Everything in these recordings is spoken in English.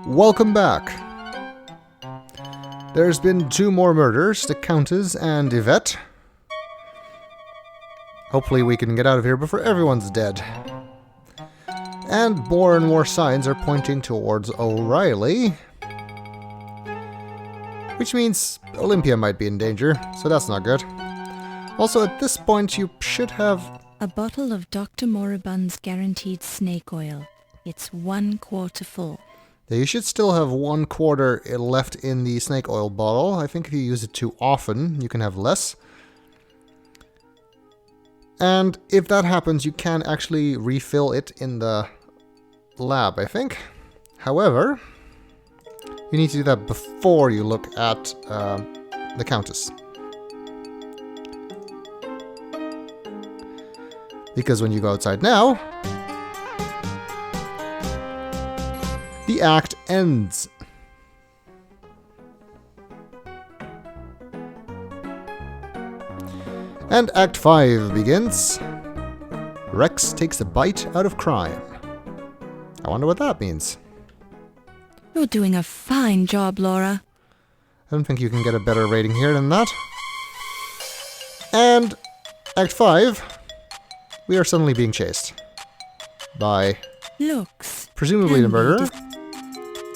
Welcome back. There's been 2 more murders, the Countess and Yvette. Hopefully we can get out of here before everyone's dead. And more signs are pointing towards O'Reilly. Which means Olympia might be in danger, so that's not good. Also, at this point you should have... A bottle of Dr. Moribund's guaranteed snake oil. It's 1/4 full. Yeah, you should still have 1/4 left in the snake oil bottle. I think if you use it too often, you can have less. And if that happens, you can actually refill it in the lab, I think. However, you need to do that before you look at the Countess. Because when you go outside now, the act ends. And Act 5 begins. Rex takes a bite out of crime. I wonder what that means. You're doing a fine job, Laura. I don't think you can get a better rating here than that. And Act 5, we are suddenly being chased by Looks. presumably the murderer,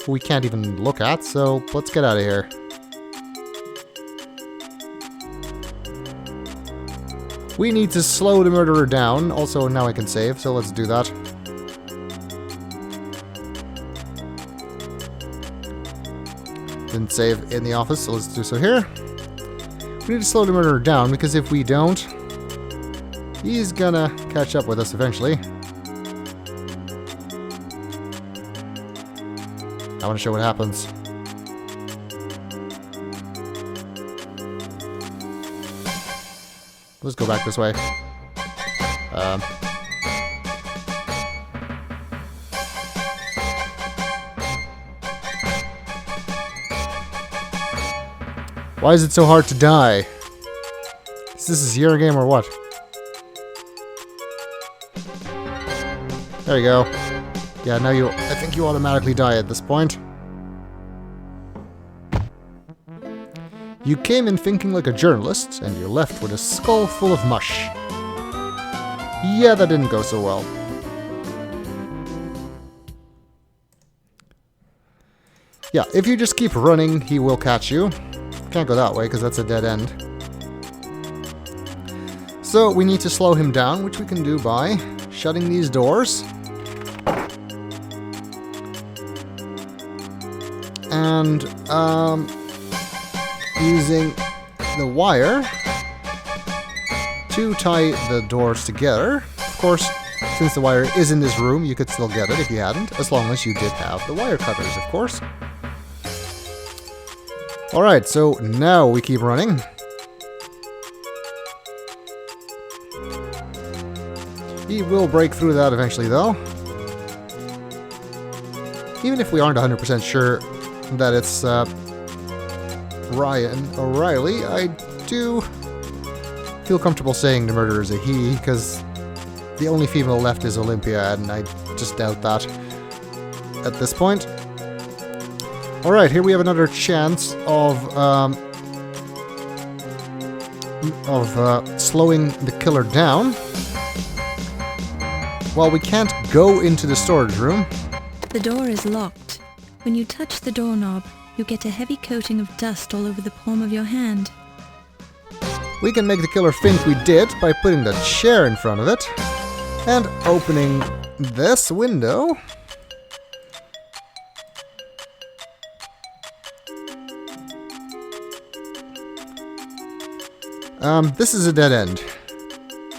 who we can't even look at, so let's get out of here. We need to slow the murderer down. Also, now I can save, so let's do that. Didn't save in the office, so let's do so here. We need to slow the murderer down, because if we don't, he's gonna catch up with us eventually. I want to show what happens. Let's go back this way. Why is it so hard to die? Is this a Euro game or what? There you go. Yeah, now I think you automatically die at this point. You came in thinking like a journalist, and you're left with a skull full of mush. Yeah, that didn't go so well. Yeah, if you just keep running, he will catch you. Can't go that way, because that's a dead end. So, we need to slow him down, which we can do by shutting these doors. And, using the wire to tie the doors together. Of course, since the wire is in this room, you could still get it if you hadn't, as long as you did have the wire cutters, of course. Alright, so now we keep running. He will break through that eventually, though. Even if we aren't 100% sure that it's Ryan O'Reilly, I do feel comfortable saying the murderer is a he, because the only female left is Olympia, and I just doubt that at this point. Alright, here we have another chance of slowing the killer down. While we can't go into the storage room. The door is locked. When you touch the doorknob, you get a heavy coating of dust all over the palm of your hand. We can make the killer think we did by putting the chair in front of it and opening this window. This is a dead end.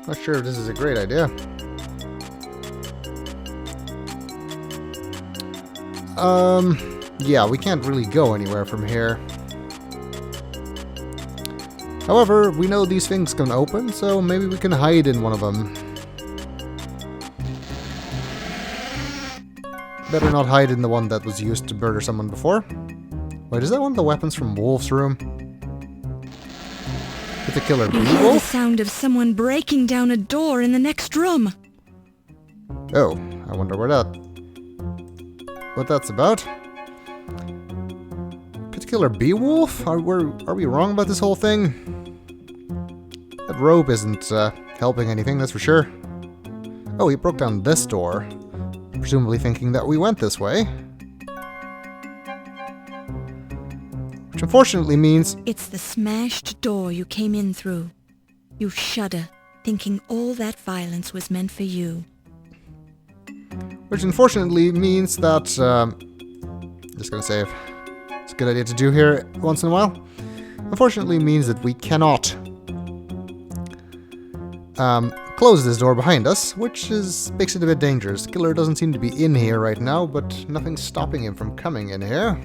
Not sure if this is a great idea. Yeah, we can't really go anywhere from here. However, we know these things can open, so maybe we can hide in one of them. Better not hide in the one that was used to murder someone before. Wait, is that one of the weapons from Wolf's room? Did the killer be You hear the Wolf? sound of someone breaking down a door in the next room. Oh, I wonder what that's about. killer Beowulf? Are we wrong about this whole thing? That rope isn't helping anything, that's for sure. Oh, he broke down this door, presumably thinking that we went this way. Which unfortunately means... It's the smashed door you came in through. You shudder, thinking all that violence was meant for you. Which unfortunately means that... just gonna save. It's a good idea to do here once in a while. Unfortunately means that we cannot close this door behind us, which makes it a bit dangerous. The killer doesn't seem to be in here right now, but nothing's stopping him from coming in here.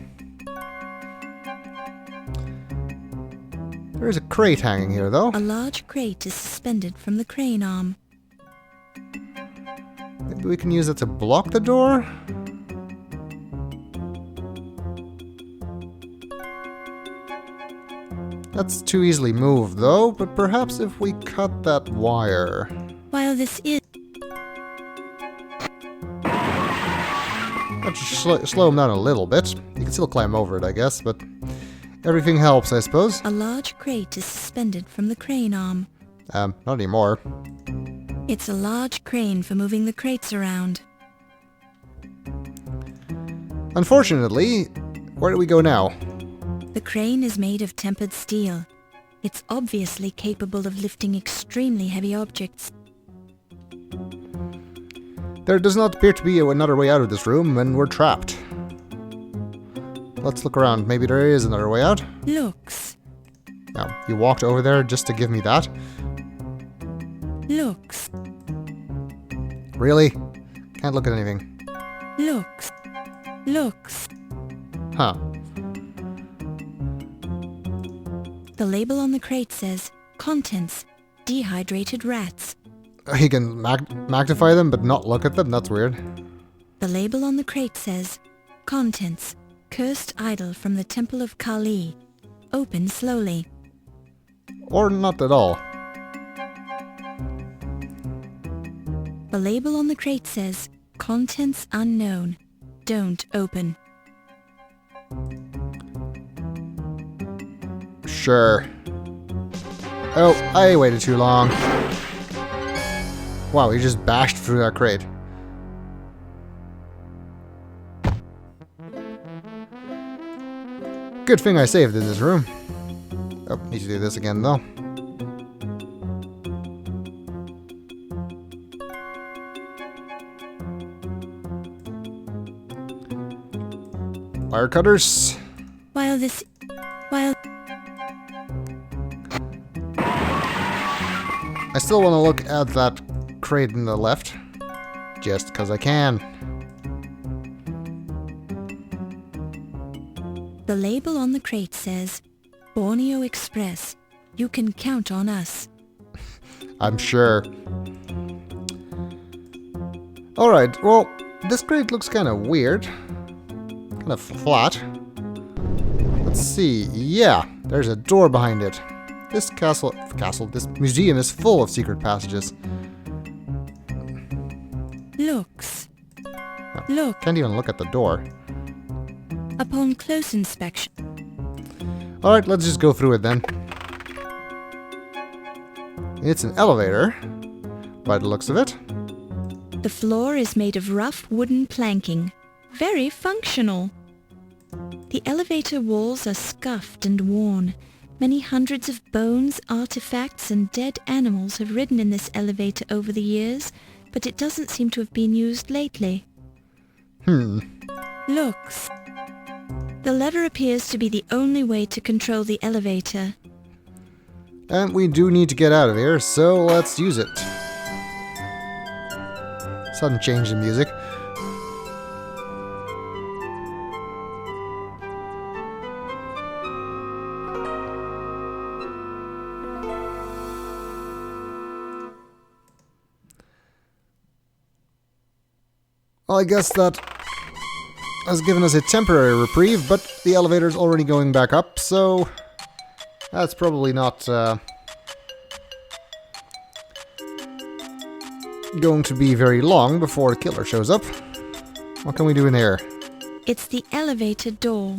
There is a crate hanging here, though. A large crate is suspended from the crane arm. Maybe we can use it to block the door? That's too easily moved, though, but perhaps if we cut that wire... While this is... That should slow him down a little bit. You can still climb over it, I guess, but... everything helps, I suppose. A large crate is suspended from the crane arm. Not anymore. It's a large crane for moving the crates around. Unfortunately, where do we go now? The crane is made of tempered steel. It's obviously capable of lifting extremely heavy objects. There does not appear to be another way out of this room, and we're trapped. Let's look around. Maybe there is another way out. Looks. Now, you walked over there just to give me that? Looks. Really? Can't look at anything. Looks. Looks. Huh. The label on the crate says, contents, dehydrated rats. You can magnify them but not look at them? That's weird. The label on the crate says, contents, cursed idol from the temple of Kali. Open slowly. Or not at all. The label on the crate says, contents unknown. Don't open. Sure. Oh, I waited too long. Wow, he just bashed through that crate. Good thing I saved in this room. Oh, need to do this again though. Wire cutters. While I still want to look at that crate in the left, just because I can. The label on the crate says, Borneo Express. You can count on us. I'm sure. Alright, well, this crate looks kind of weird. Kind of flat. Let's see. Yeah, there's a door behind it. This this museum is full of secret passages. Looks. Oh, Look. Can't even look at the door. Upon close inspection. Alright, let's just go through it then. It's an elevator, by the looks of it. The floor is made of rough wooden planking. Very functional. The elevator walls are scuffed and worn. Many hundreds of bones, artifacts, and dead animals have ridden in this elevator over the years, but it doesn't seem to have been used lately. Looks. The lever appears to be the only way to control the elevator. And we do need to get out of here, so let's use it. Sudden change in music. Well, I guess that has given us a temporary reprieve, but the elevator's already going back up, so that's probably not going to be very long before the killer shows up. What can we do in here? It's the elevator door.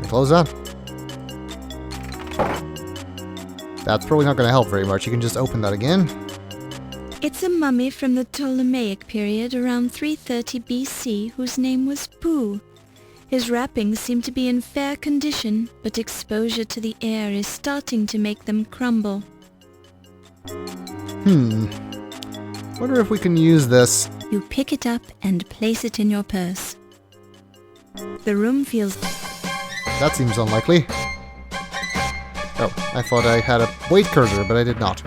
Close that. That's probably not going to help very much. You can just open that again. It's a mummy from the Ptolemaic period around 330 BC whose name was Pu. His wrappings seem to be in fair condition, but exposure to the air is starting to make them crumble. Wonder if we can use this. You pick it up and place it in your purse. The room feels... That seems unlikely. Oh, I thought I had a weight cursor, but I did not.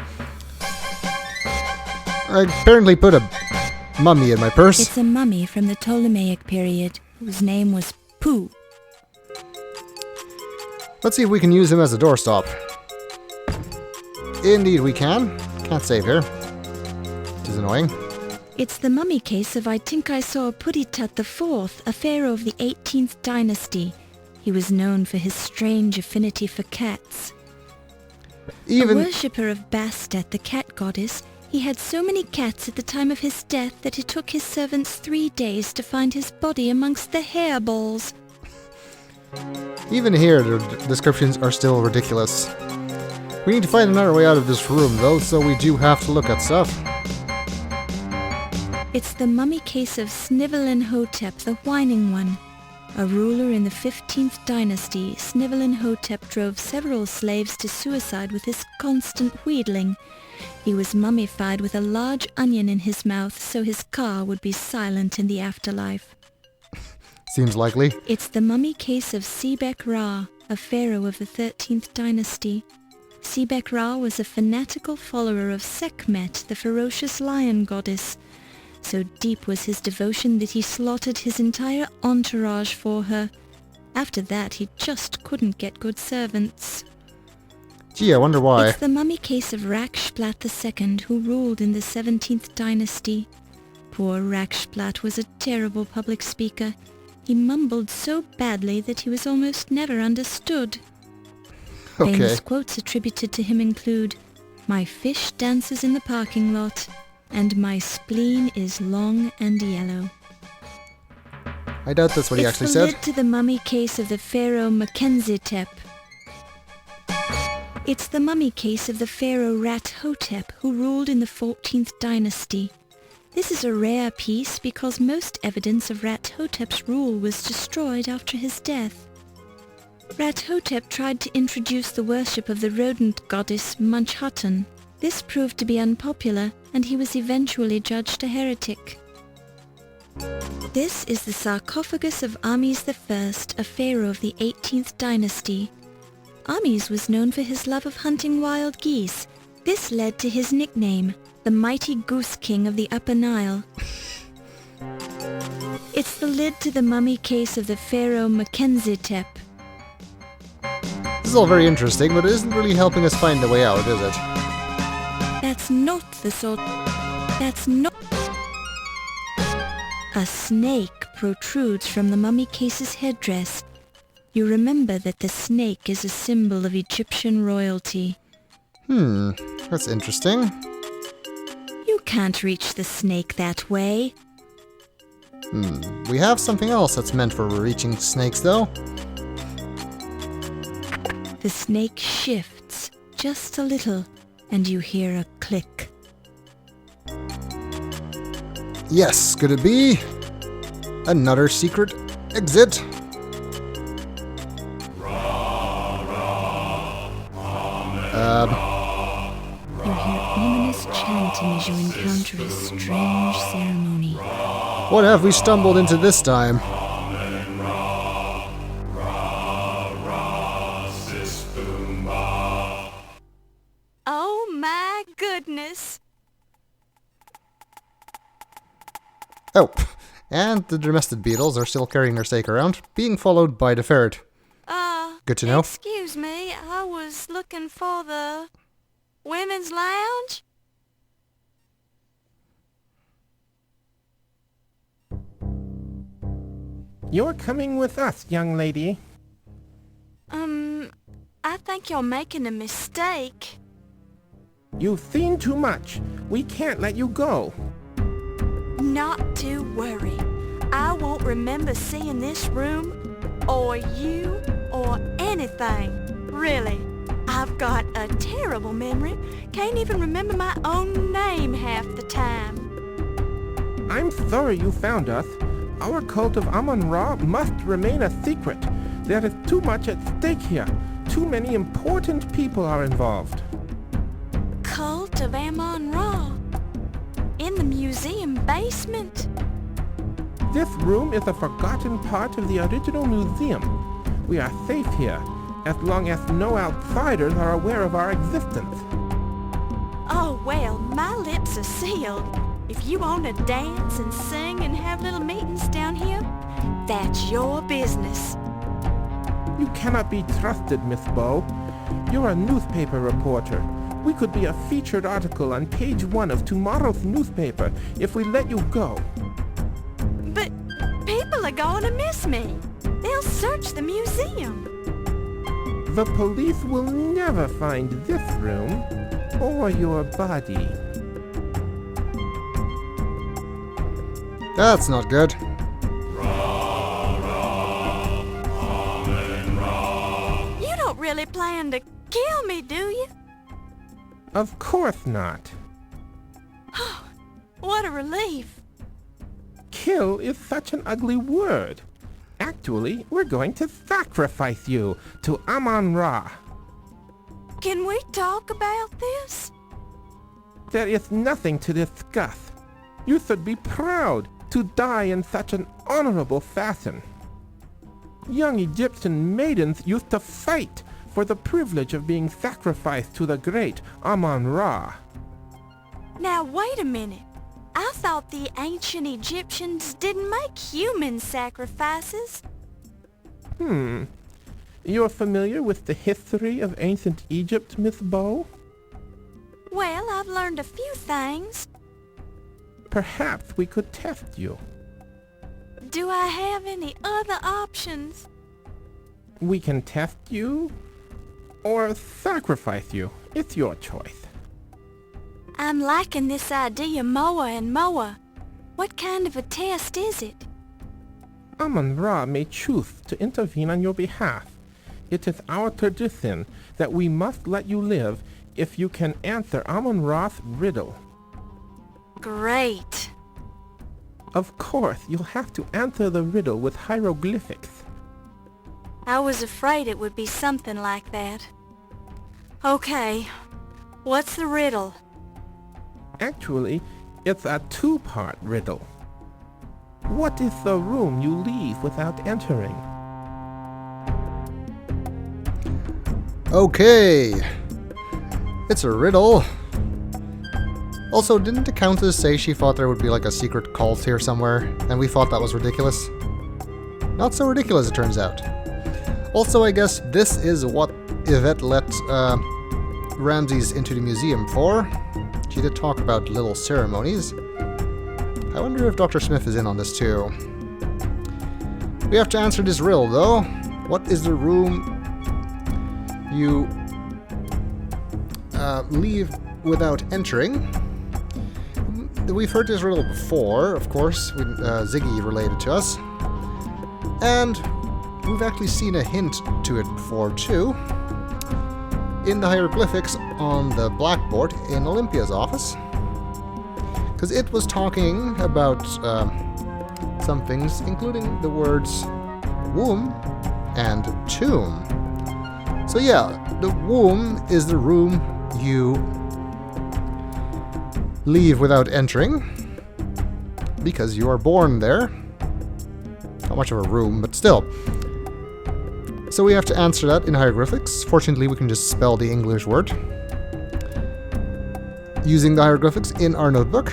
I apparently put a mummy in my purse. It's a mummy from the Ptolemaic period whose name was Pu. Let's see if we can use him as a doorstop. Indeed we can. Can't save here. Which is annoying. It's the mummy case of I think I saw Puditut IV, a pharaoh of the 18th dynasty. He was known for his strange affinity for cats. A worshipper of Bastet, the cat goddess, he had so many cats at the time of his death that it took his servants 3 days to find his body amongst the hairballs. Even here, the descriptions are still ridiculous. We need to find another way out of this room, though, so we do have to look at stuff. It's the mummy case of Snivel-en-Hotep, the whining one. A ruler in the 15th dynasty, Snivel-en-Hotep drove several slaves to suicide with his constant wheedling. He was mummified with a large onion in his mouth so his car would be silent in the afterlife. Seems likely. It's the mummy case of Sebek-Ra, a pharaoh of the 13th dynasty. Sebek-Ra was a fanatical follower of Sekhmet, the ferocious lion goddess. So deep was his devotion that he slaughtered his entire entourage for her. After that, he just couldn't get good servants. Gee, I wonder why. It's the mummy case of Rakshplat II, who ruled in the 17th dynasty. Poor Rakshplat was a terrible public speaker. He mumbled so badly that he was almost never understood. Okay. Famous quotes attributed to him include, "My fish dances in the parking lot," and "My spleen is long and yellow." I doubt that's what he actually said. It's the lid to the mummy case of the pharaoh Makenzitep. It's the mummy case of the pharaoh Rat-Hotep, who ruled in the 14th dynasty. This is a rare piece because most evidence of Rat-Hotep's rule was destroyed after his death. Rat-Hotep tried to introduce the worship of the rodent goddess Munchausen. This proved to be unpopular, and he was eventually judged a heretic. This is the sarcophagus of Ames I, a pharaoh of the 18th dynasty. Ames was known for his love of hunting wild geese. This led to his nickname, the Mighty Goose King of the Upper Nile. It's the lid to the mummy case of the pharaoh Makenzitep. This is all very interesting, but it isn't really helping us find a way out, is it? That's not the sort... That's not... A snake protrudes from the mummy case's headdress. You remember that the snake is a symbol of Egyptian royalty. That's interesting. You can't reach the snake that way. We have something else that's meant for reaching snakes, though. The snake shifts just a little, and you hear a click. Yes, could it be another secret exit? You hear ominous chanting as you encounter a strange ceremony. What have we stumbled into this time? Oh my goodness! Oh, and the domestic beetles are still carrying their stake around, being followed by the ferret. Good to know. Excuse me, I was looking for the women's lounge? You're coming with us, young lady. I think you're making a mistake. You've seen too much. We can't let you go. Not to worry. I won't remember seeing this room, or you, or anything. Really, I've got a terrible memory. Can't even remember my own name half the time. I'm sorry you found us. Our cult of Amon Rah must remain a secret. There is too much at stake here. Too many important people are involved. Cult of Amon Ra. In the museum basement. This room is a forgotten part of the original museum. We are safe here, as long as no outsiders are aware of our existence. Oh, well, my lips are sealed. If you want to dance and sing and have little meetings down here, that's your business. You cannot be trusted, Miss Bow. You're a newspaper reporter. We could be a featured article on page 1 of tomorrow's newspaper if we let you go. But people are going to miss me. They'll search the museum. The police will never find this room or your body. That's not good. You don't really plan to kill me, do you? Of course not. What a relief. Kill is such an ugly word. Actually, we're going to sacrifice you to Amon Rah. Can we talk about this? There is nothing to discuss. You should be proud to die in such an honorable fashion. Young Egyptian maidens used to fight for the privilege of being sacrificed to the great Amon Rah. Now wait a minute. I thought the ancient Egyptians didn't make human sacrifices. You're familiar with the history of ancient Egypt, Miss Bow? Well, I've learned a few things. Perhaps we could test you. Do I have any other options? We can test you or sacrifice you. It's your choice. I'm liking this idea more and more. What kind of a test is it? Amon Rah may choose to intervene on your behalf. It is our tradition that we must let you live if you can answer Amon Rah's riddle. Great. Of course, you'll have to answer the riddle with hieroglyphics. I was afraid it would be something like that. Okay, what's the riddle? Actually, it's a two-part riddle. What is the room you leave without entering? Okay. It's a riddle. Also, didn't the Countess say she thought there would be like a secret cult here somewhere, and we thought that was ridiculous? Not so ridiculous, it turns out. Also, I guess this is what Yvette let Ramses into the museum for. She did talk about little ceremonies. I wonder if Dr. Smith is in on this too. We have to answer this riddle, though. What is the room you leave without entering? We've heard this riddle before, of course, when Ziggy related to us. And we've actually seen a hint to it before, too. In the hieroglyphics on the blackboard in Olympia's office. Because it was talking about some things, including the words womb and tomb. So yeah, the womb is the room you leave without entering, because you are born there. Not much of a room, but still. So we have to answer that in hieroglyphics. Fortunately, we can just spell the English word using the hieroglyphics in our notebook.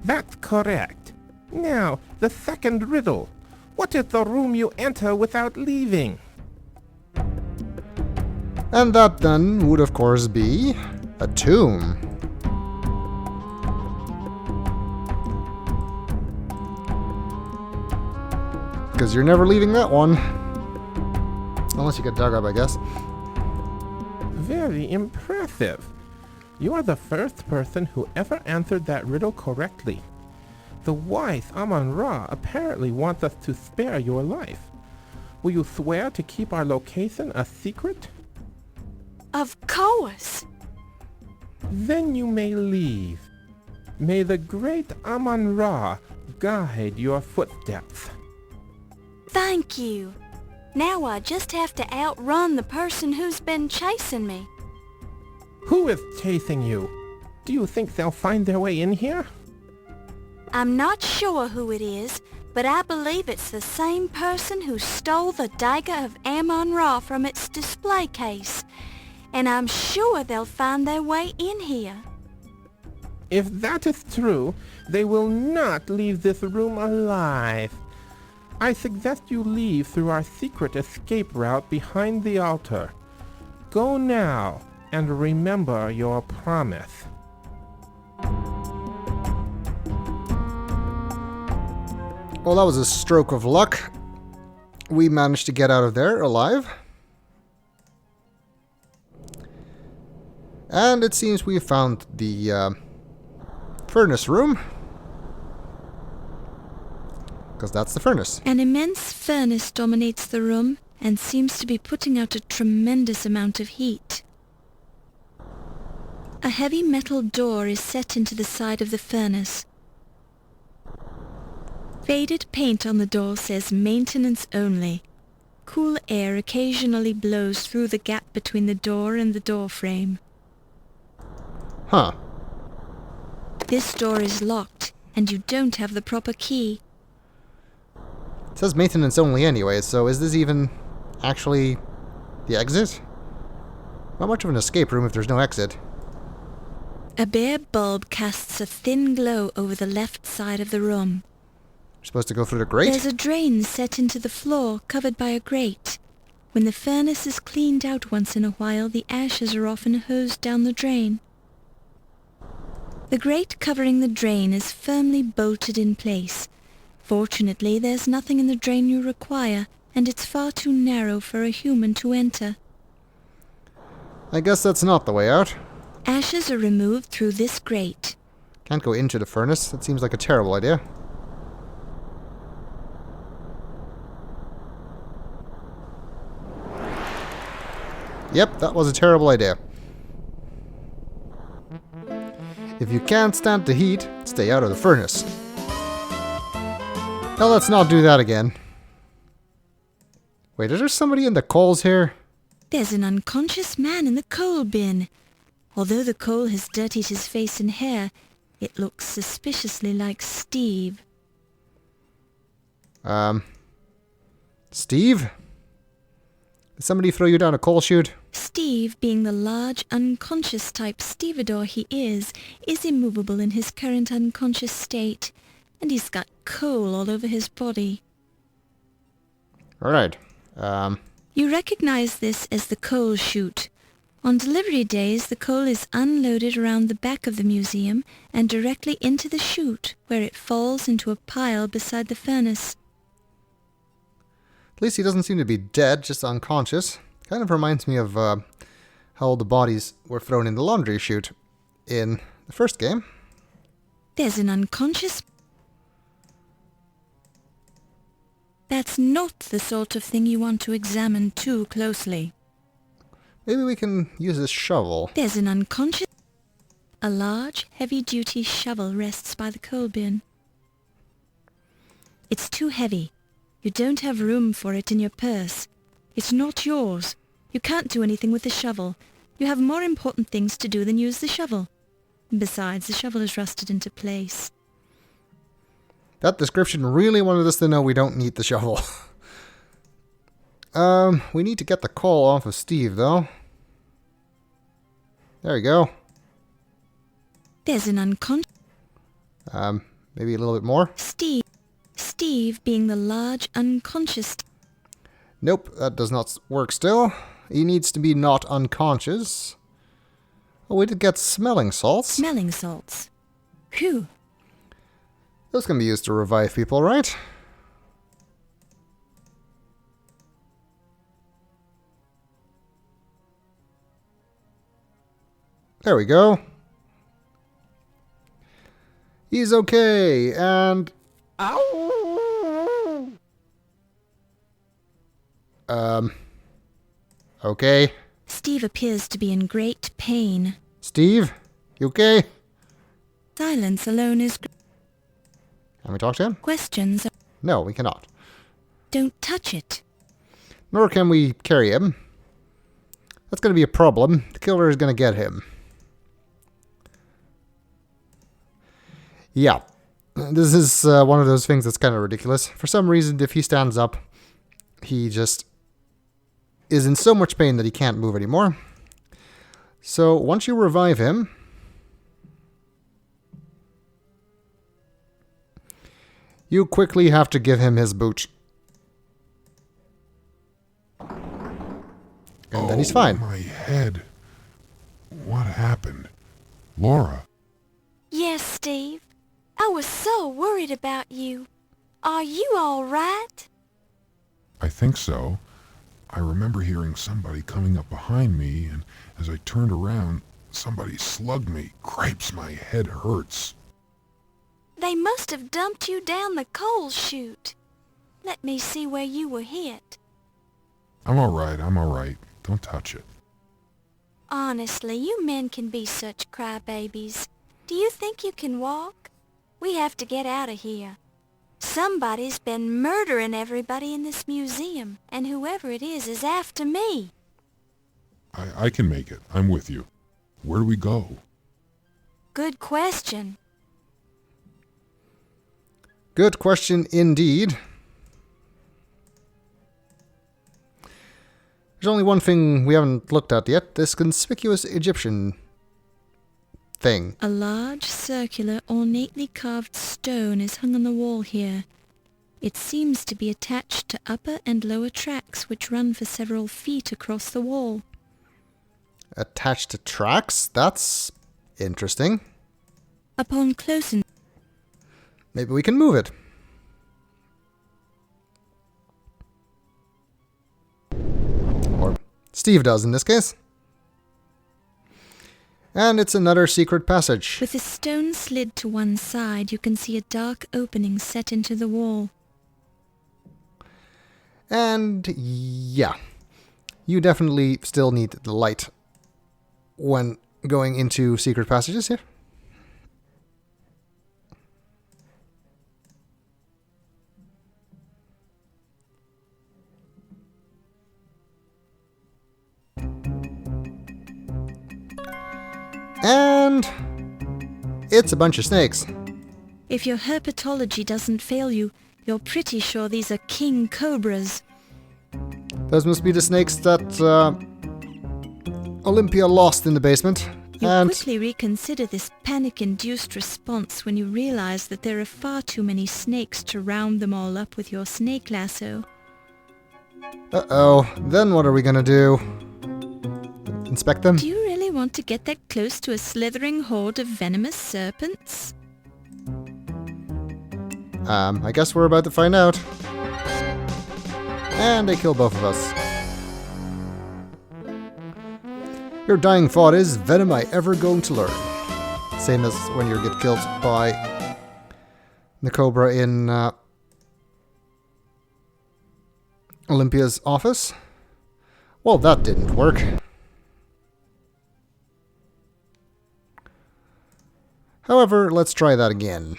That's correct. Now, the second riddle. What is the room you enter without leaving? And that then would of course be a tomb. Because you're never leaving that one. Unless you get dug up, I guess. Very impressive. You are the first person who ever answered that riddle correctly. The wise Amon Rah apparently wants us to spare your life. Will you swear to keep our location a secret? Of course. Then you may leave. May the great Amon Rah guide your footsteps. Thank you. Now I just have to outrun the person who's been chasing me. Who is chasing you? Do you think they'll find their way in here? I'm not sure who it is, but I believe it's the same person who stole the Dagger of Amon Ra from its display case. And I'm sure they'll find their way in here. If that is true, they will not leave this room alive. I suggest you leave through our secret escape route behind the altar. Go now, and remember your promise. Well, that was a stroke of luck. We managed to get out of there alive. And it seems we found the furnace room. Because that's the furnace. An immense furnace dominates the room and seems to be putting out a tremendous amount of heat. A heavy metal door is set into the side of the furnace. Faded paint on the door says maintenance only. Cool air occasionally blows through the gap between the door and the door frame. Huh. This door is locked and you don't have the proper key. It says maintenance only anyway, so is this even actually the exit? Not much of an escape room if there's no exit. A bare bulb casts a thin glow over the left side of the room. We're supposed to go through the grate? There's a drain set into the floor covered by a grate. When the furnace is cleaned out once in a while, the ashes are often hosed down the drain. The grate covering the drain is firmly bolted in place. Fortunately, there's nothing in the drain you require, and it's far too narrow for a human to enter. I guess that's not the way out. Ashes are removed through this grate. Can't go into the furnace. That seems like a terrible idea. Yep, that was a terrible idea. If you can't stand the heat, stay out of the furnace. Now let's not do that again. Wait, is there somebody in the coals here? There's an unconscious man in the coal bin. Although the coal has dirtied his face and hair, it looks suspiciously like Steve. Steve? Did somebody throw you down a coal chute? Steve, being the large, unconscious type stevedore he is immovable in his current unconscious state, and he's got coal all over his body. Alright. You recognize this as the coal chute. On delivery days, the coal is unloaded around the back of the museum and directly into the chute, where it falls into a pile beside the furnace. At least he doesn't seem to be dead, just unconscious. Kind of reminds me of how the bodies were thrown in the laundry chute in the first game. There's an unconscious... That's not the sort of thing you want to examine too closely. Maybe we can use this shovel. There's an unconscious... A large, heavy-duty shovel rests by the coal bin. It's too heavy. You don't have room for it in your purse. It's not yours. You can't do anything with the shovel. You have more important things to do than use the shovel. Besides, the shovel is rusted into place. That description really wanted us to know we don't need the shovel. We need to get the coal off of Steve, though. There we go. There's an unconscious... Maybe a little bit more? Steve being the large, unconscious... Nope, that does not work still. He needs to be not unconscious. Oh, we did get smelling salts. Smelling salts. Phew. Those can be used to revive people, right? There we go. He's okay, and... Ow! Okay. Steve appears to be in great pain. Steve, you okay? Silence alone is... Can we talk to him? Questions. No, we cannot. Don't touch it. Nor can we carry him. That's going to be a problem. The killer is going to get him. Yeah. This is one of those things that's kind of ridiculous. For some reason, if he stands up, he just is in so much pain that he can't move anymore. So once you revive him, you quickly have to give him his boot. And then he's fine. My head. What happened? Laura? Yes, Steve. I was so worried about you. Are you all right? I think so. I remember hearing somebody coming up behind me, and as I turned around, somebody slugged me. Cripes, my head hurts. They must have dumped you down the coal chute. Let me see where you were hit. I'm all right. Don't touch it. Honestly, you men can be such crybabies. Do you think you can walk? We have to get out of here. Somebody's been murdering everybody in this museum, and whoever it is after me. I can make it. I'm with you. Where do we go? Good question. Good question indeed. There's only one thing we haven't looked at yet, this conspicuous Egyptian thing. A large, circular, ornately carved stone is hung on the wall here. It seems to be attached to upper and lower tracks which run for several feet across the wall. Attached to tracks? That's interesting. Upon close Maybe we can move it. Or Steve does in this case. And it's another secret passage. With the stone slid to one side, you can see a dark opening set into the wall. And yeah, you definitely still need the light when going into secret passages here. And it's a bunch of snakes. If your herpetology doesn't fail you, you're pretty sure these are king cobras. Those must be the snakes that Olympia lost in the basement. You And quickly reconsider this panic-induced response when you realize that there are far too many snakes to round them all up with your snake lasso. uh-oh, then what are we gonna do? Inspect them? Do you really want to get that close to a slithering horde of venomous serpents? I guess we're about to find out. And they kill both of us. Your dying thought is, venom I ever going to learn. Same as when you get killed by the Cobra in Olympia's office. Well, that didn't work. However, let's try that again.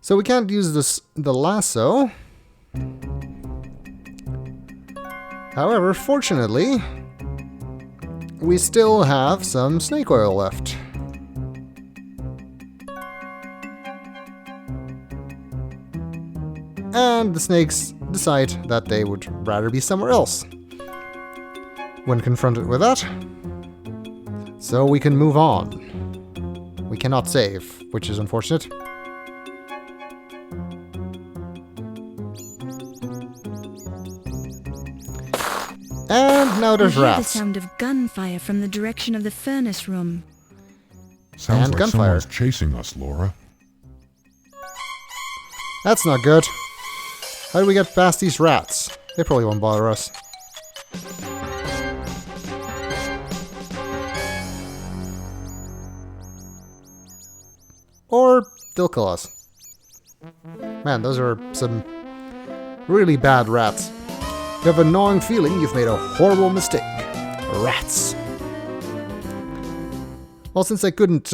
So we can't use the lasso. However, fortunately, we still have some snake oil left. And the snakes decide that they would rather be somewhere else when confronted with that. So we can move on. We cannot save, which is unfortunate. And now there's You hear the rats. sound of gunfire from the direction of the furnace room. Sounds And like gunfire. someone's chasing us, Laura. That's not good. How do we get past these rats? They probably won't bother us. Or they'll kill us. Man, those are some really bad rats. You have a gnawing feeling you've made a horrible mistake. Rats. Well, since I couldn't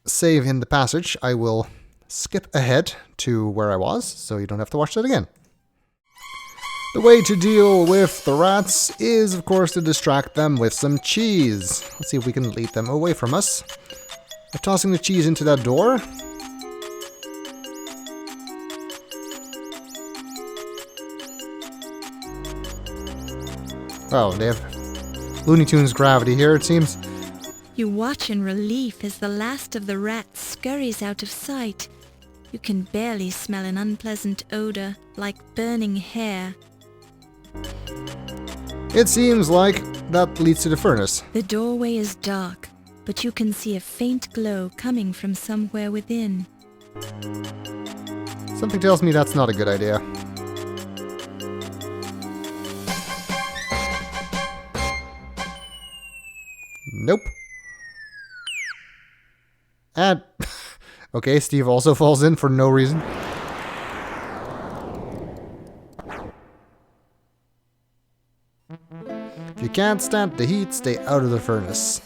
save in the passage, I will skip ahead to where I was, so you don't have to watch that again. The way to deal with the rats is, of course, to distract them with some cheese. Let's see if we can lead them away from us. By tossing the cheese into that door. Oh, they have Looney Tunes gravity here, it seems. You watch in relief as the last of the rats scurries out of sight. You can barely smell an unpleasant odor, like burning hair. It seems like that leads to the furnace. The doorway is dark, but you can see a faint glow coming from somewhere within. Something tells me that's not a good idea. Nope. And... okay, Steve also falls in for no reason. If you can't stand the heat, stay out of the furnace.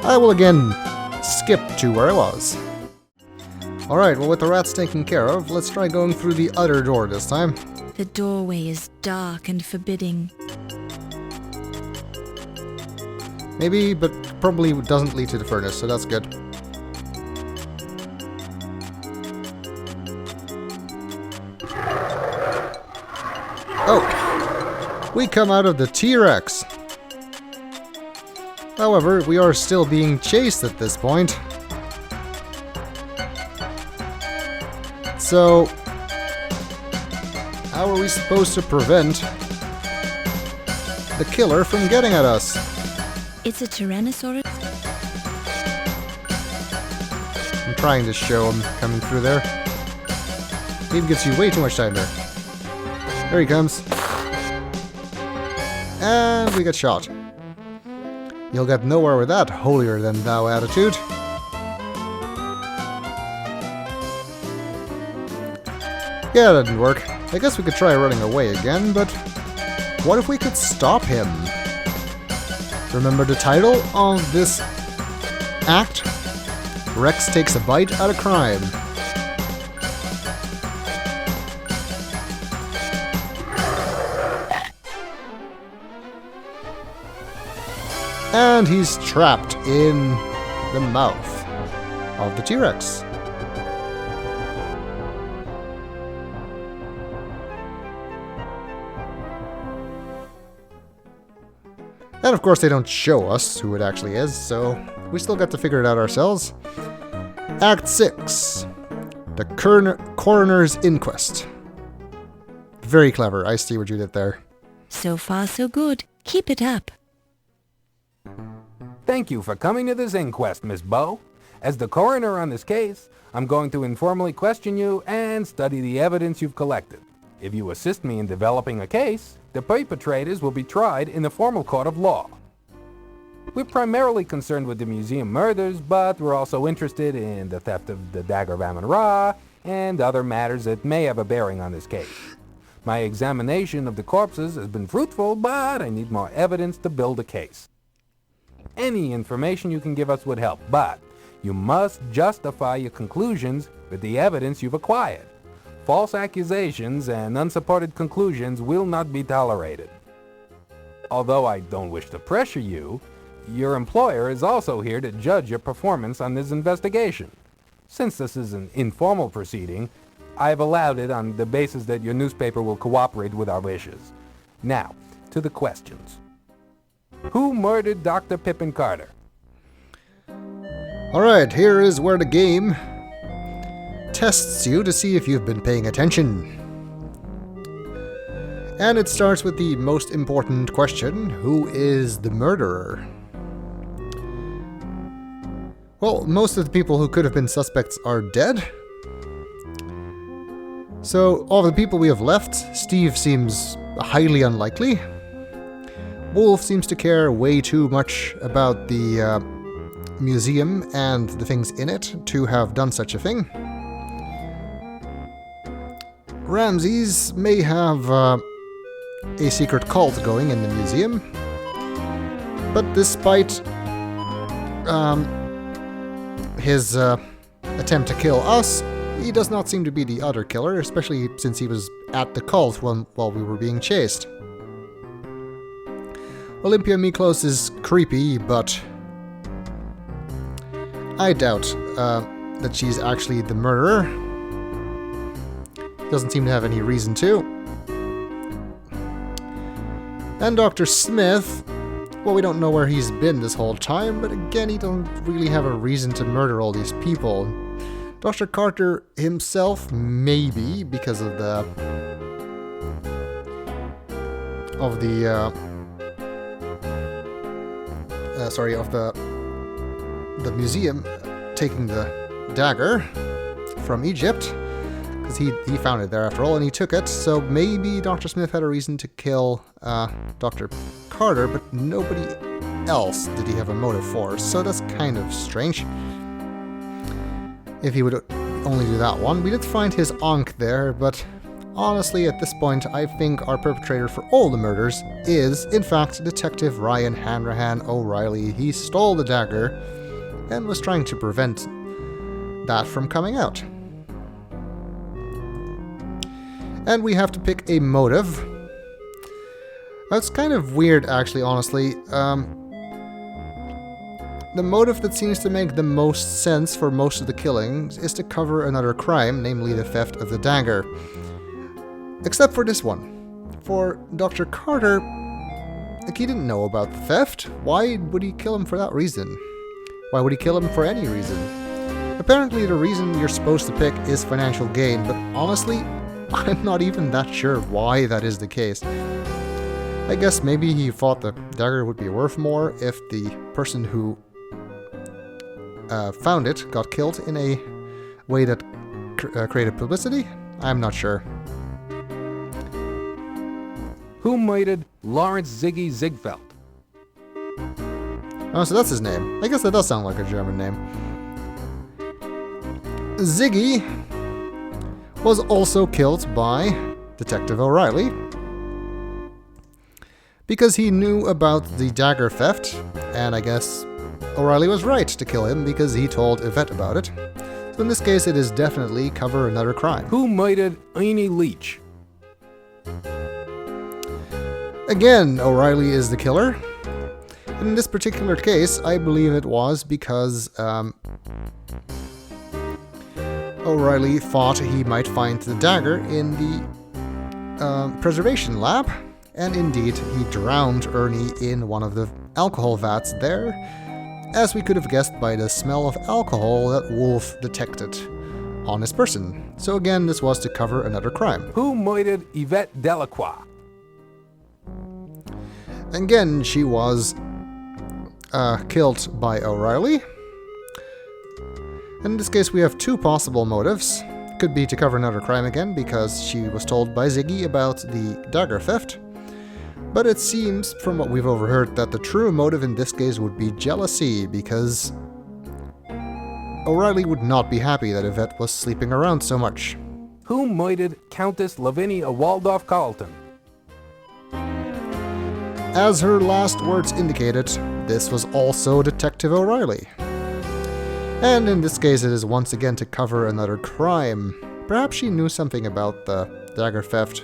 I will again skip to where I was. Alright, well with the rats taken care of, let's try going through the other door this time. The doorway is dark and forbidding. Maybe, but probably doesn't lead to the furnace, so that's good. Oh! We come out of the T-Rex! However, we are still being chased at this point. So, how are we supposed to prevent the killer from getting at us? It's a Tyrannosaurus. I'm trying to show him coming through there. He even gives you way too much time there. There he comes. And we get shot. You'll get nowhere with that holier-than-thou attitude. Yeah, that didn't work. I guess we could try running away again, but what if we could stop him? Remember the title of this act? Rex takes a bite at a crime. And he's trapped in the mouth of the T-Rex. And of course they don't show us who it actually is, so we still got to figure it out ourselves. Act 6. The Coroner's Inquest. Very clever. I see what you did there. So far so good. Keep it up. Thank you for coming to this inquest, Miss Bow. As the coroner on this case, I'm going to informally question you and study the evidence you've collected. If you assist me in developing a case, the perpetrators will be tried in the formal court of law. We're primarily concerned with the museum murders, but we're also interested in the theft of the Dagger of Amon Ra and other matters that may have a bearing on this case. My examination of the corpses has been fruitful, but I need more evidence to build a case. Any information you can give us would help, but you must justify your conclusions with the evidence you've acquired. False accusations and unsupported conclusions will not be tolerated. Although I don't wish to pressure you, your employer is also here to judge your performance on this investigation. Since this is an informal proceeding, I've allowed it on the basis that your newspaper will cooperate with our wishes. Now, to the questions. Who murdered Dr. Pippin Carter? Alright, here is where the game tests you to see if you've been paying attention. And it starts with the most important question: who is the murderer? Well, most of the people who could have been suspects are dead. So, of the people we have left, Steve seems highly unlikely. Wolf seems to care way too much about the museum and the things in it to have done such a thing. Ramses may have a secret cult going in the museum, but despite his attempt to kill us, he does not seem to be the other killer, especially since he was at the cult while we were being chased. Olympia Miklos is creepy, but I doubt that she's actually the murderer. Doesn't seem to have any reason to. And Dr. Smith, well, we don't know where he's been this whole time, but again, he don't really have a reason to murder all these people. Dr. Carter himself, maybe, because of the museum taking the dagger from Egypt, because he found it there after all, and he took it, so maybe Dr. Smith had a reason to kill Dr. Carter, but nobody else did he have a motive for, so that's kind of strange. If he would only do that one. We did find his Ankh there, but honestly, at this point, I think our perpetrator for all the murders is, in fact, Detective Ryan Hanrahan O'Reilly. He stole the dagger and was trying to prevent that from coming out. And we have to pick a motive. That's kind of weird, actually, honestly. The motive that seems to make the most sense for most of the killings is to cover another crime, namely the theft of the dagger. Except for this one. For Dr. Carter, like, he didn't know about the theft. Why would he kill him for that reason? Why would he kill him for any reason? Apparently the reason you're supposed to pick is financial gain, but honestly, I'm not even that sure why that is the case. I guess maybe he thought the dagger would be worth more if the person who found it got killed in a way that created publicity? I'm not sure. Who murdered Lawrence Ziggy Ziegfeld? Oh, so that's his name. I guess that does sound like a German name. Ziggy was also killed by Detective O'Reilly because he knew about the dagger theft, and I guess O'Reilly was right to kill him because he told Yvette about it. So in this case, it is definitely cover another crime. Who murdered Ernie Leach? Again, O'Reilly is the killer. And in this particular case, I believe it was because O'Reilly thought he might find the dagger in the preservation lab, and indeed he drowned Ernie in one of the alcohol vats there, as we could have guessed by the smell of alcohol that Wolf detected on his person. So again, this was to cover another crime. Who murdered Yvette Delacroix? Again, she was killed by O'Reilly. In this case, we have two possible motives. Could be to cover another crime again, because she was told by Ziggy about the dagger theft. But it seems, from what we've overheard, that the true motive in this case would be jealousy, because O'Reilly would not be happy that Yvette was sleeping around so much. Who murdered Countess Lavinia Waldorf Carlton? As her last words indicated, this was also Detective O'Reilly. And in this case, it is once again to cover another crime. Perhaps she knew something about the dagger theft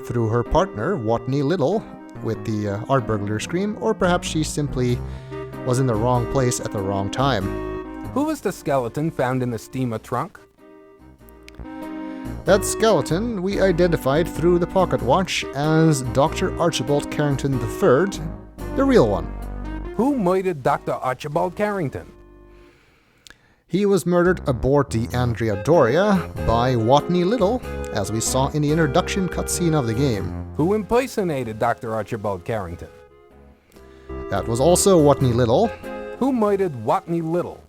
through her partner, Watney Little, with the art burglar scream, or perhaps she simply was in the wrong place at the wrong time. Who was the skeleton found in the steamer trunk? That skeleton we identified through the pocket watch as Dr. Archibald Carrington III, the real one. Who murdered Dr. Archibald Carrington? He was murdered aboard the Andrea Doria by Watney Little, as we saw in the introduction cutscene of the game. Who impersonated Dr. Archibald Carrington? That was also Watney Little. Who murdered Watney Little?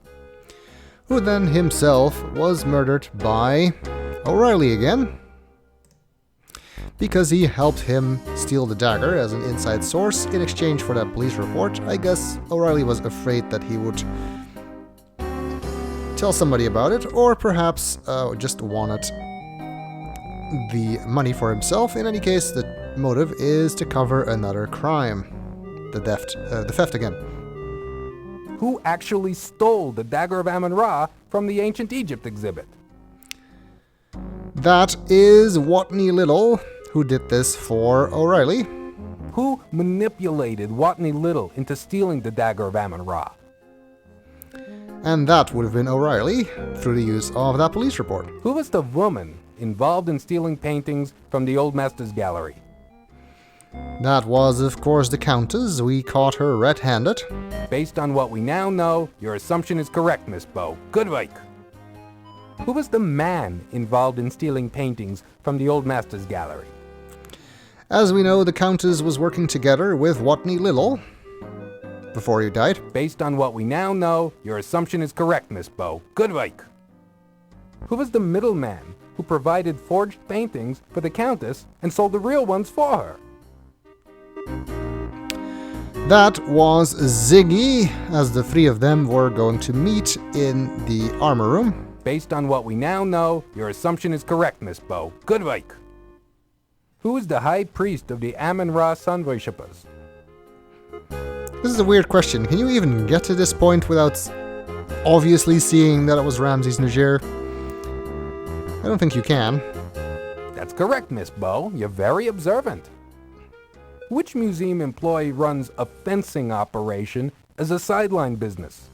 Who then himself was murdered by O'Reilly again. because he helped him steal the dagger as an inside source in exchange for that police report. I guess O'Reilly was afraid that he would tell somebody about it, or perhaps just wanted the money for himself. In any case, the motive is to cover another crime. The theft again. Who actually stole the Dagger of Amon Ra from the Ancient Egypt exhibit? That is Watney Little, who did this for O'Reilly. Who manipulated Watney Little into stealing the Dagger of Amon Ra? And that would have been O'Reilly, through the use of that police report. Who was the woman involved in stealing paintings from the Old Masters Gallery? That was, of course, the Countess. We caught her red-handed. Based on what we now know, your assumption is correct, Miss Bow. Good work. Who was the man involved in stealing paintings from the Old Masters Gallery? As we know, the Countess was working together with Watney Little before he died. Based on what we now know, your assumption is correct, Miss Bow. Good work. Who was the middleman who provided forged paintings for the Countess and sold the real ones for her? That was Ziggy, as the three of them were going to meet in the armor room. Based on what we now know, your assumption is correct, Miss Bow. Good work. Who is the high priest of the Amon Rah sun worshippers? This is a weird question. Can you even get to this point without obviously seeing that it was Ramses Niger? I don't think you can. That's correct, Miss Bow. You're very observant. Which museum employee runs a fencing operation as a sideline business?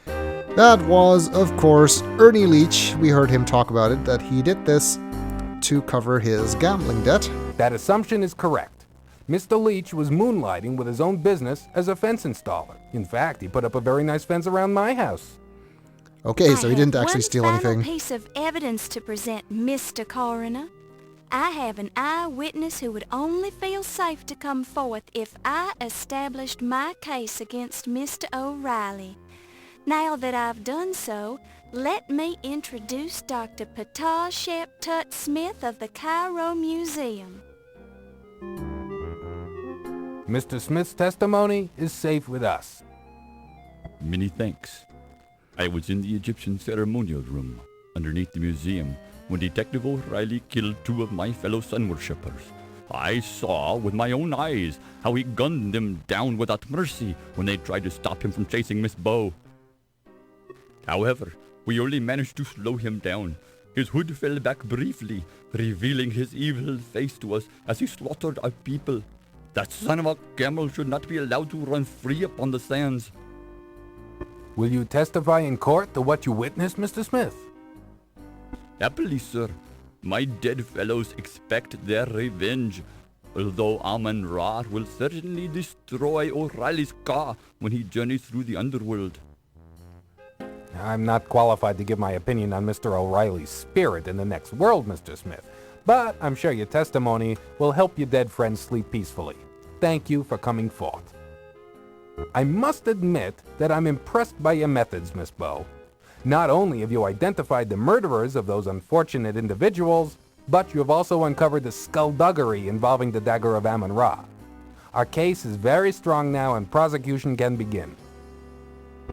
That was, of course, Ernie Leach. We heard him talk about it, that he did this to cover his gambling debt. That assumption is correct. Mr. Leach was moonlighting with his own business as a fence installer. In fact, he put up a very nice fence around my house. Okay, so he didn't actually steal one anything. final piece of evidence to present, Mr. Coroner. I have an eyewitness who would only feel safe to come forth if I established my case against Mr. O'Reilly. Now that I've done so, let me introduce Dr. Patah Shep Tut Smith of the Cairo Museum. Mr. Smith's testimony is safe with us. Many thanks. I was in the Egyptian ceremonial room, underneath the museum, when Detective O'Reilly killed two of my fellow sun worshippers. I saw with my own eyes how he gunned them down without mercy when they tried to stop him from chasing Miss Bow. However, we only managed to slow him down. His hood fell back briefly, revealing his evil face to us as he slaughtered our people. That son of a camel should not be allowed to run free upon the sands. Will you testify in court to what you witnessed, Mr. Smith? Happily, sir. My dead fellows expect their revenge, although Amon Rah will certainly destroy O'Reilly's car when he journeys through the underworld. I'm not qualified to give my opinion on Mr. O'Reilly's spirit in the next world, Mr. Smith, but I'm sure your testimony will help your dead friends sleep peacefully. Thank you for coming forth. I must admit that I'm impressed by your methods, Miss Bow. Not only have you identified the murderers of those unfortunate individuals, but you have also uncovered the skullduggery involving the Dagger of Amon Ra. Our case is very strong now and prosecution can begin.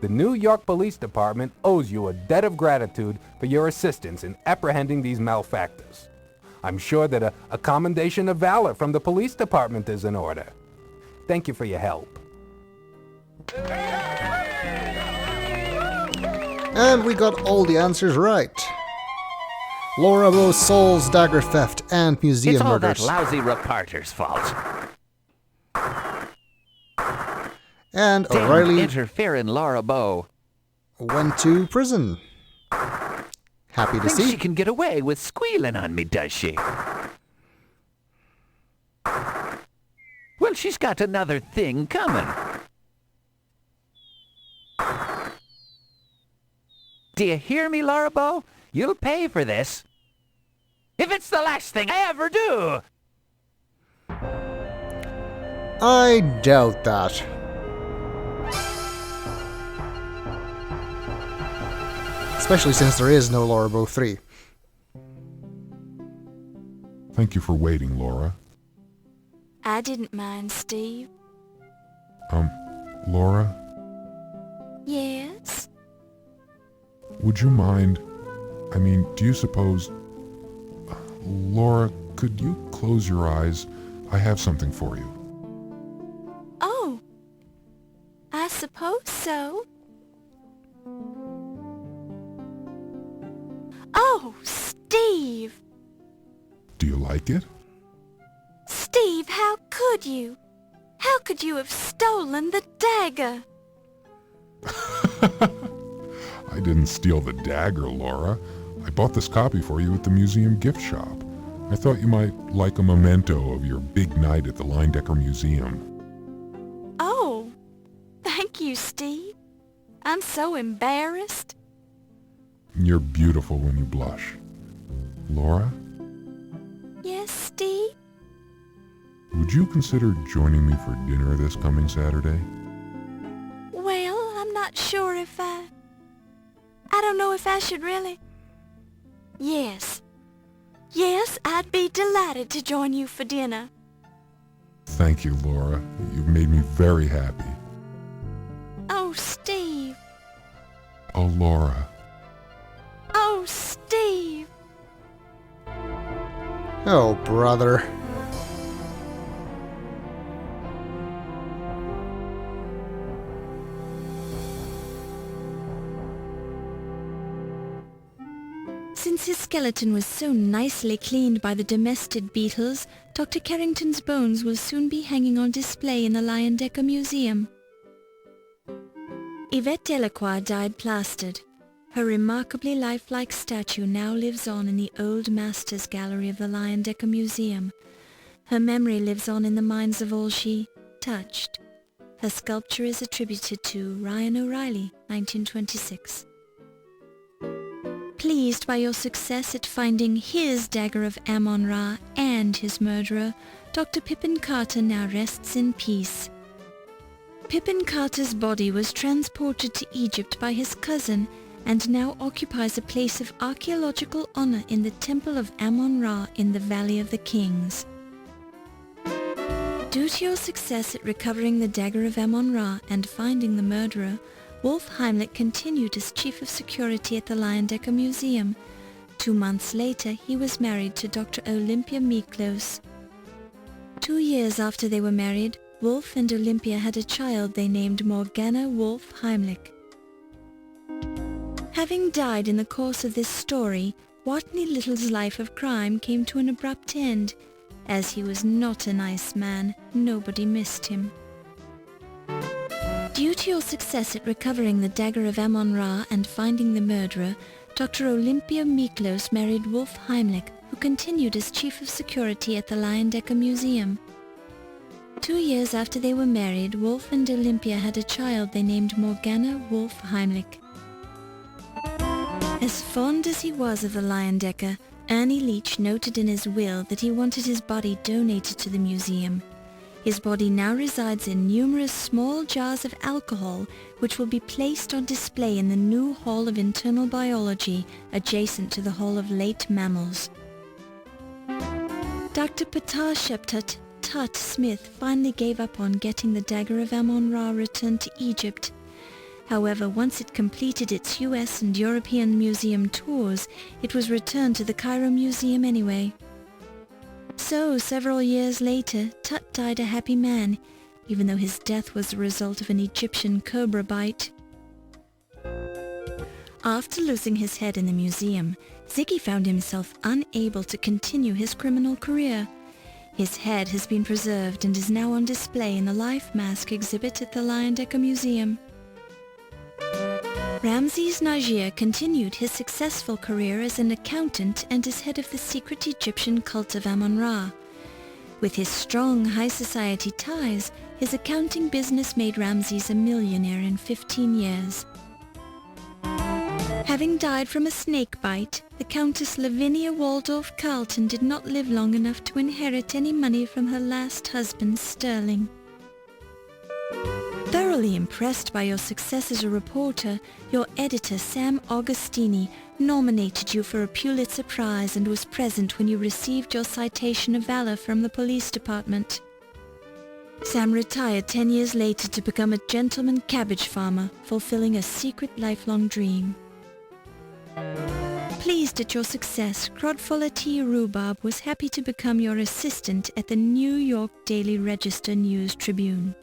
The New York Police Department owes you a debt of gratitude for your assistance in apprehending these malefactors. I'm sure that a commendation of valor from the police department is in order. Thank you for your help. And we got all the answers right. Laura Bow Soul's dagger theft and museum It's all murders. that lousy reporter's fault. And Damn O'Reilly interfering Laura Bow. went to prison. Happy to Thinks see. she can get away with squealing on me, does she? Well, she's got another thing coming. Do you hear me, Laura Bow? You'll pay for this. If it's the last thing I ever do. I doubt that. Especially since there is no Laura Bow 3. Thank you for waiting, Laura. I didn't mind, Steve. Laura, Yes? would you mind... do you suppose... Laura, could you close your eyes? I have something for you. Oh, I suppose so. Oh, Steve! Do you like it? Steve, how could you? How could you have stolen the dagger? I didn't steal the dagger, Laura. I bought this copy for you at the museum gift shop. I thought you might like a memento of your big night at the Leyendecker Museum. Oh, thank you, Steve. I'm so embarrassed. You're beautiful when you blush. Laura, Yes, Steve? would you consider joining me for dinner this coming Saturday? Well, I'm not sure if I don't know if I should really. Yes. Yes, I'd be delighted to join you for dinner. Thank you, Laura. You've made me very happy. Oh, Steve. Oh, Laura. Oh, Steve. Oh, brother. Since his skeleton was so nicely cleaned by the domestic beetles, Dr. Carrington's bones will soon be hanging on display in the Leyendecker Museum. Yvette Delacroix died plastered. Her remarkably lifelike statue now lives on in the Old Masters Gallery of the Leyendecker Museum. Her memory lives on in the minds of all she touched. Her sculpture is attributed to Ryan O'Reilly, 1926. Pleased by your success at finding his Dagger of Amon Ra and his murderer, Dr. Pippin Carter now rests in peace. Pippin Carter's body was transported to Egypt by his cousin and now occupies a place of archaeological honor in the Temple of Amon Ra in the Valley of the Kings. Due to your success at recovering the Dagger of Amon Ra and finding the murderer, Wolf Heimlich continued as Chief of Security at the Leyendecker Museum. 2 months later, he was married to Dr. Olympia Miklos. 2 years after they were married, Wolf and Olympia had a child they named Morgana Wolf Heimlich. Having died in the course of this story, Watney Little's life of crime came to an abrupt end. As he was not a nice man, nobody missed him. Due to your success at recovering the Dagger of Amon Ra and finding the murderer, Dr. Olympia Miklos married Wolf Heimlich, who continued as Chief of Security at the Leyendecker Museum. 2 years after they were married, Wolf and Olympia had a child they named Morgana Wolf Heimlich. As fond as he was of the Leyendecker, Ernie Leach noted in his will that he wanted his body donated to the museum. His body now resides in numerous small jars of alcohol, which will be placed on display in the new Hall of Internal Biology, adjacent to the Hall of Late Mammals. Dr. Patasheptut Tut Smith finally gave up on getting the Dagger of Amon Ra returned to Egypt. However, once it completed its US and European museum tours, it was returned to the Cairo Museum anyway. So, several years later, Tut died a happy man, even though his death was the result of an Egyptian cobra bite. After losing his head in the museum, Ziggy found himself unable to continue his criminal career. His head has been preserved and is now on display in the Life Mask exhibit at the Leyendecker Museum. Ramses Najir continued his successful career as an accountant and as head of the secret Egyptian cult of Amon Ra. With his strong high society ties, his accounting business made Ramses a millionaire in 15 years. Having died from a snake bite, the Countess Lavinia Waldorf Carlton did not live long enough to inherit any money from her last husband, Sterling. Thoroughly impressed by your success as a reporter, your editor Sam Augustini nominated you for a Pulitzer Prize and was present when you received your Citation of Valor from the police department. Sam retired 10 years later to become a gentleman cabbage farmer, fulfilling a secret lifelong dream. Pleased at your success, Crodfuller T. Rhubarb was happy to become your assistant at the New York Daily Register News Tribune.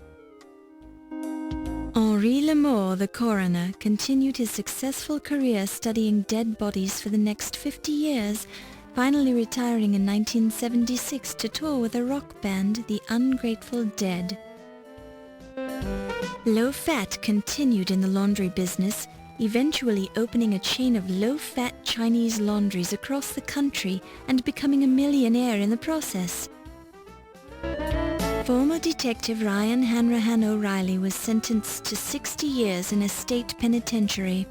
Henri Lamour, the coroner, continued his successful career studying dead bodies for the next 50 years, finally retiring in 1976 to tour with a rock band, the Ungrateful Dead. Low Fat continued in the laundry business, eventually opening a chain of low-fat Chinese laundries across the country and becoming a millionaire in the process. Former Detective Ryan Hanrahan O'Reilly was sentenced to 60 years in a state penitentiary.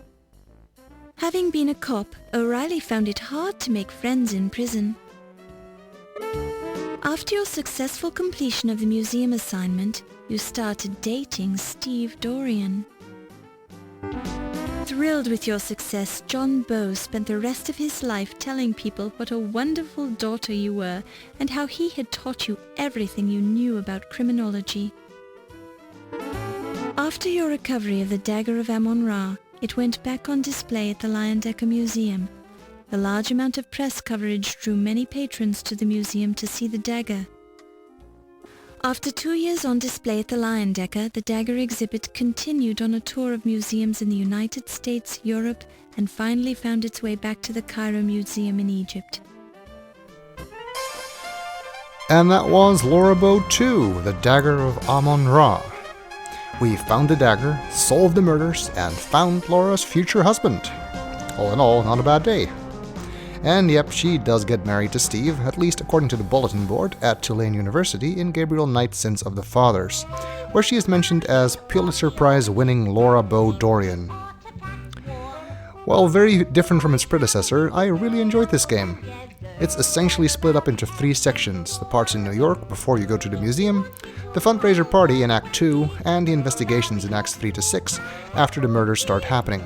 Having been a cop, O'Reilly found it hard to make friends in prison. After your successful completion of the museum assignment, you started dating Steve Dorian. Thrilled with your success, John Bow spent the rest of his life telling people what a wonderful daughter you were and how he had taught you everything you knew about criminology. After your recovery of the Dagger of Amon Ra, it went back on display at the Leyendecker Museum. The large amount of press coverage drew many patrons to the museum to see the dagger. After 2 years on display at the Leyendecker, the dagger exhibit continued on a tour of museums in the United States, Europe, and finally found its way back to the Cairo Museum in Egypt. And that was Lorabo 2, the Dagger of Amon Ra. We found the dagger, solved the murders, and found Laura's future husband. All in all, not a bad day. And yep, she does get married to Steve, at least according to the bulletin board at Tulane University in Gabriel Knight's Sins of the Fathers, where she is mentioned as Pulitzer Prize winning Laura Bow Dorian. While very different from its predecessor, I really enjoyed this game. It's essentially split up into 3 sections, the parts in New York before you go to the museum, the fundraiser party in Act 2, and the investigations in Acts 3 to 6 after the murders start happening.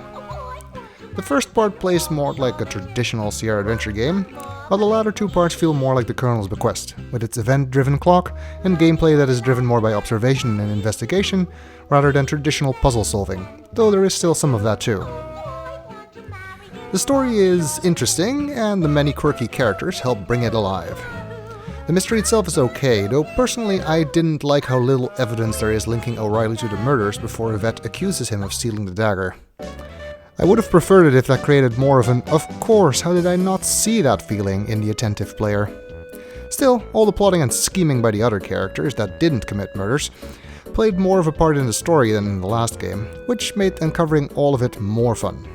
The first part plays more like a traditional Sierra Adventure game, while the latter 2 parts feel more like the Colonel's Bequest, with its event-driven clock and gameplay that is driven more by observation and investigation rather than traditional puzzle solving, though there is still some of that too. The story is interesting, and the many quirky characters help bring it alive. The mystery itself is okay, though personally I didn't like how little evidence there is linking O'Reilly to the murders before Yvette accuses him of stealing the dagger. I would have preferred it if that created more of an "of course, how did I not see that" feeling in the attentive player. Still, all the plotting and scheming by the other characters that didn't commit murders played more of a part in the story than in the last game, which made uncovering all of it more fun.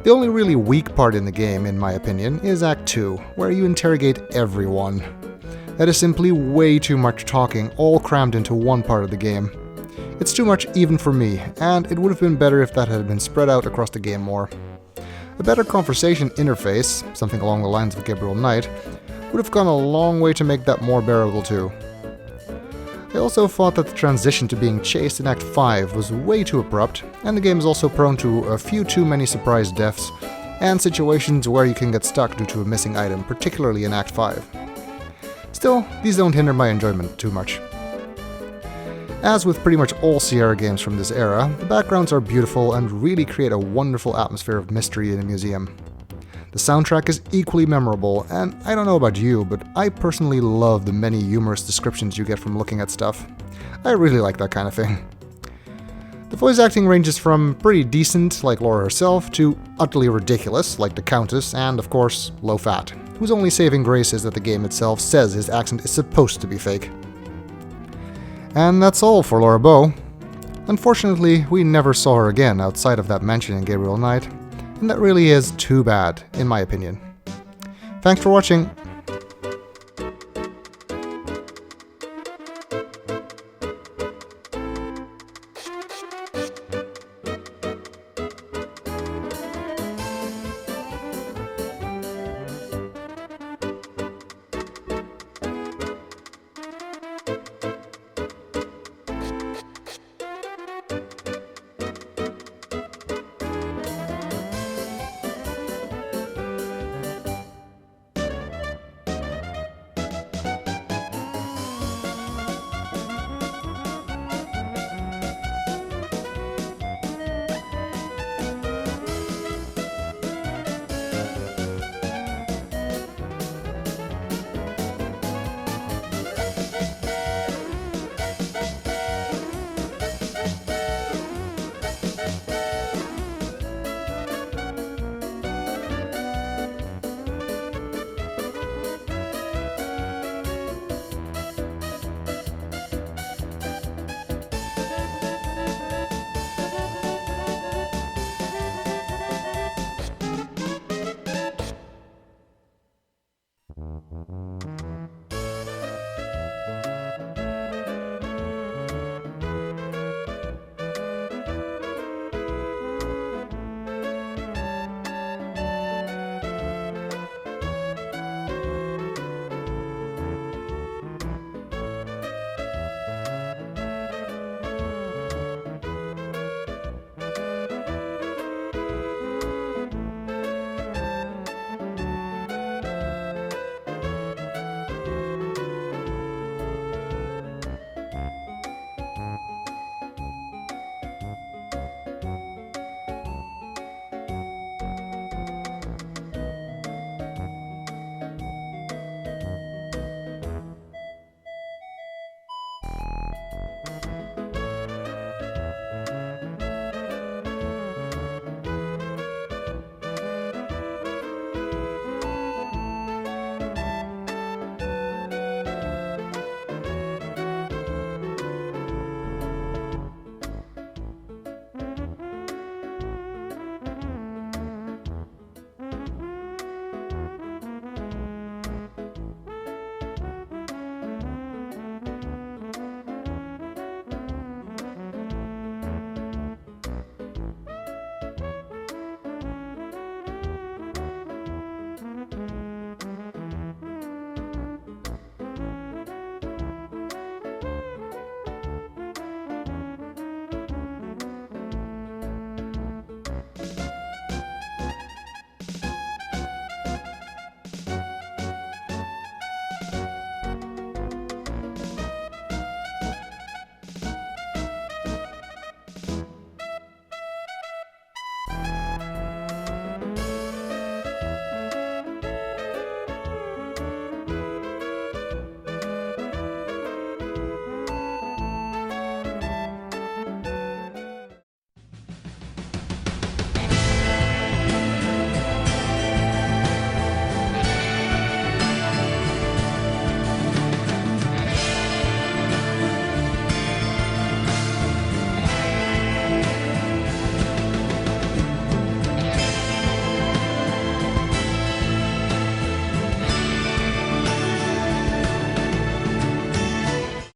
The only really weak part in the game, in my opinion, is Act 2, where you interrogate everyone. That is simply way too much talking, all crammed into one part of the game. It's too much even for me, and it would have been better if that had been spread out across the game more. A better conversation interface, something along the lines of Gabriel Knight, would have gone a long way to make that more bearable too. I also thought that the transition to being chased in Act 5 was way too abrupt, and the game is also prone to a few too many surprise deaths, and situations where you can get stuck due to a missing item, particularly in Act 5. Still, these don't hinder my enjoyment too much. As with pretty much all Sierra games from this era, the backgrounds are beautiful and really create a wonderful atmosphere of mystery in a museum. The soundtrack is equally memorable, and I don't know about you, but I personally love the many humorous descriptions you get from looking at stuff. I really like that kind of thing. The voice acting ranges from pretty decent, like Laura herself, to utterly ridiculous, like the Countess, and of course, low fat, whose only saving grace is that the game itself says his accent is supposed to be fake. And that's all for Laura Bow. Unfortunately, we never saw her again outside of that mention in Gabriel Knight, and that really is too bad, in my opinion. Thanks for watching.